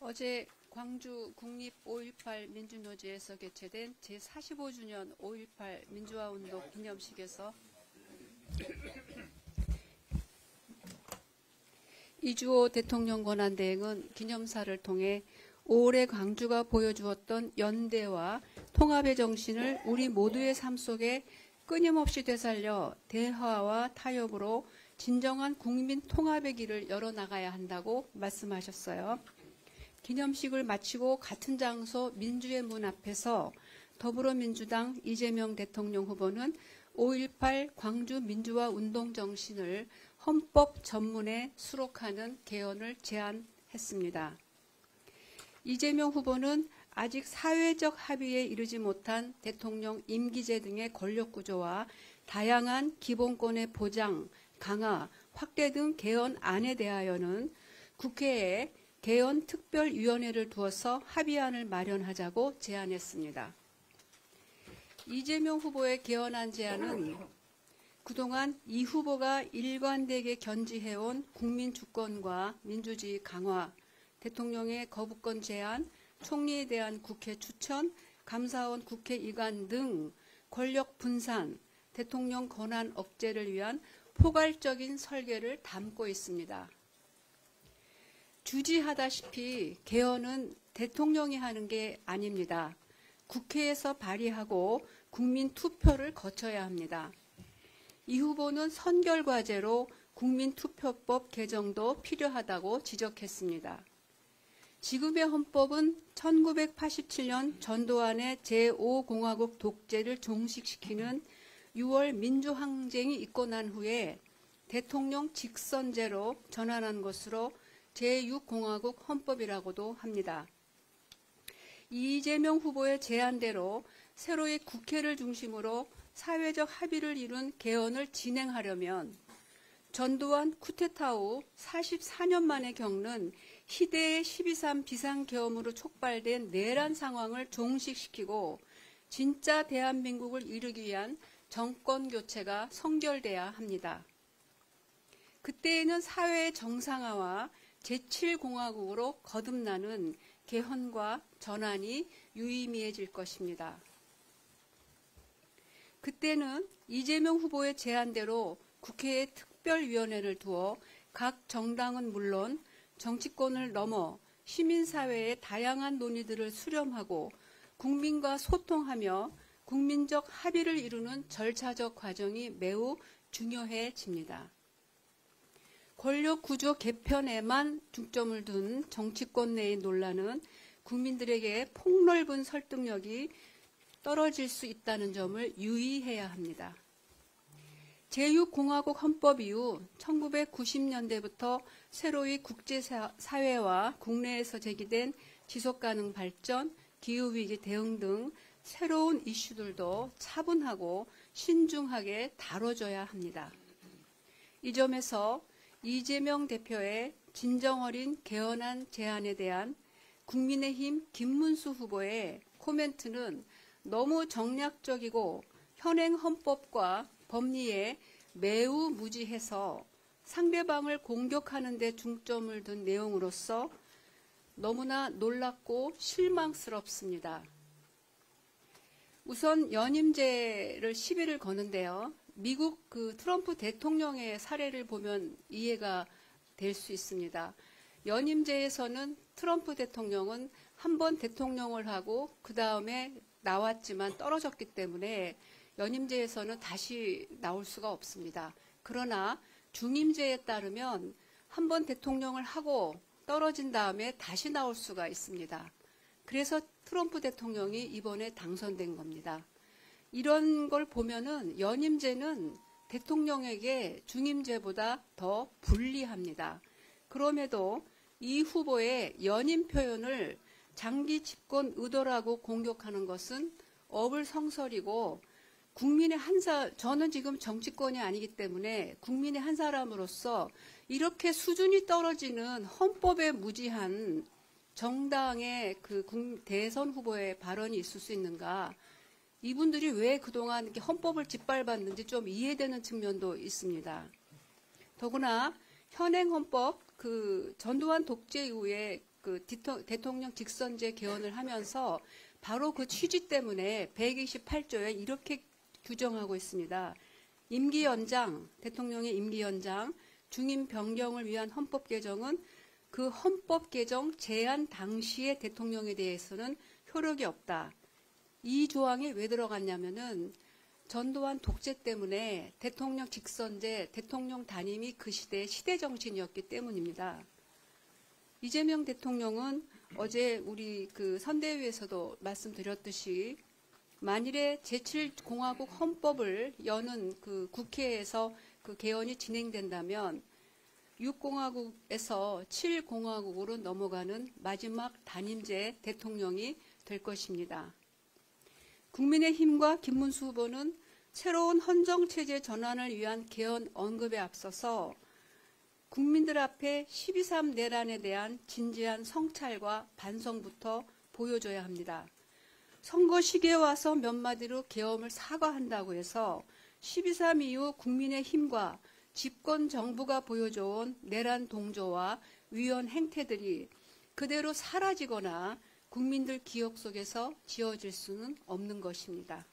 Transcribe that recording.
어제 광주 국립 5.18 민주노조에서 개최된 제45주년 5.18 민주화운동 기념식에서 이주호 대통령 권한대행은 기념사를 통해 올해 광주가 보여주었던 연대와 통합의 정신을 우리 모두의 삶 속에 끊임없이 되살려 대화와 타협으로 진정한 국민 통합의 길을 열어나가야 한다고 말씀하셨어요. 기념식을 마치고 같은 장소 민주의 문 앞에서 더불어민주당 이재명 대통령 후보는 5.18 광주 민주화 운동 정신을 헌법 전문에 수록하는 개헌을 제안했습니다. 이재명 후보는 아직 사회적 합의에 이르지 못한 대통령 임기제 등의 권력구조와 다양한 기본권의 보장, 강화, 확대 등 개헌안에 대하여는 국회에 개헌 특별위원회를 두어서 합의안을 마련하자고 제안했습니다. 이재명 후보의 개헌안 제안은 그동안 이 후보가 일관되게 견지해온 국민 주권과 민주주의 강화, 대통령의 거부권 제한, 총리에 대한 국회 추천, 감사원 국회 이관 등 권력 분산, 대통령 권한 억제를 위한 포괄적인 설계를 담고 있습니다. 주지하다시피 개헌은 대통령이 하는 게 아닙니다. 국회에서 발의하고 국민 투표를 거쳐야 합니다. 이 후보는 선결과제로 국민투표법 개정도 필요하다고 지적했습니다. 지금의 헌법은 1987년 전두환의 제5공화국 독재를 종식시키는 6월 민주항쟁이 있고 난 후에 대통령 직선제로 전환한 것으로 제6공화국 헌법이라고도 합니다. 이재명 후보의 제안대로 새로이 국회를 중심으로 사회적 합의를 이룬 개헌을 진행하려면 전두환 쿠데타 후 44년 만에 겪는 희대의 12.3 비상계엄으로 촉발된 내란 상황을 종식시키고 진짜 대한민국을 이루기 위한 정권교체가 성결돼야 합니다. 그때에는 사회의 정상화와 제7공화국으로 거듭나는 개헌과 전환이 유의미해질 것입니다. 그때는 이재명 후보의 제안대로 국회에 특별위원회를 두어 각 정당은 물론 정치권을 넘어 시민사회의 다양한 논의들을 수렴하고 국민과 소통하며 국민적 합의를 이루는 절차적 과정이 매우 중요해집니다. 권력구조 개편에만 중점을 둔 정치권 내의 논란은 국민들에게 폭넓은 설득력이 떨어질 수 있다는 점을 유의해야 합니다. 제6공화국 헌법 이후 1990년대부터 새로이 국제사회와 국내에서 제기된 지속가능 발전, 기후위기 대응 등 새로운 이슈들도 차분하고 신중하게 다뤄져야 합니다. 이 점에서 이재명 대표의 진정어린 개헌안 제안에 대한 국민의힘 김문수 후보의 코멘트는 너무 정략적이고 현행 헌법과 법리에 매우 무지해서 상대방을 공격하는 데 중점을 둔 내용으로서 너무나 놀랍고 실망스럽습니다. 우선 연임제를 시비를 거는데요. 미국 트럼프 대통령의 사례를 보면 이해가 될 수 있습니다. 연임제에서는 트럼프 대통령은 한 번 대통령을 하고 그 다음에 나왔지만 떨어졌기 때문에 연임제에서는 다시 나올 수가 없습니다. 그러나 중임제에 따르면 한 번 대통령을 하고 떨어진 다음에 다시 나올 수가 있습니다. 그래서 트럼프 대통령이 이번에 당선된 겁니다. 이런 걸 보면은 연임제는 대통령에게 중임제보다 더 불리합니다. 그럼에도 이 후보의 연임 표현을 장기 집권 의도라고 공격하는 것은 어불성설이고 저는 지금 정치권이 아니기 때문에 국민의 한 사람으로서 이렇게 수준이 떨어지는 헌법에 무지한 정당의 대선 후보의 발언이 있을 수 있는가. 이분들이 왜 그동안 이렇게 헌법을 짓밟았는지 좀 이해되는 측면도 있습니다. 더구나 현행 헌법 그 전두환 독재 이후에 그 대통령 직선제 개헌을 하면서 바로 그 취지 때문에 128조에 이렇게 규정하고 있습니다. 임기 연장, 대통령의 임기 연장, 중임 변경을 위한 헌법 개정은 그 헌법 개정 제안 당시의 대통령에 대해서는 효력이 없다. 이 조항이 왜 들어갔냐면은 전두환 독재 때문에 대통령 직선제, 대통령 단임이 그 시대의 시대 정신이었기 때문입니다. 이재명 대통령은 어제 우리 그 선대위에서도 말씀드렸듯이 만일에 제7공화국 헌법을 여는 그 국회에서 그 개헌이 진행된다면 6공화국에서 7공화국으로 넘어가는 마지막 단임제 대통령이 될 것입니다. 국민의힘과 김문수 후보는 새로운 헌정체제 전환을 위한 개헌 언급에 앞서서 국민들 앞에 12.3 내란에 대한 진지한 성찰과 반성부터 보여줘야 합니다. 선거 시기에 와서 몇 마디로 계엄을 사과한다고 해서 12.3 이후 국민의힘과 집권 정부가 보여줘온 내란 동조와 위헌 행태들이 그대로 사라지거나 국민들 기억 속에서 지워질 수는 없는 것입니다.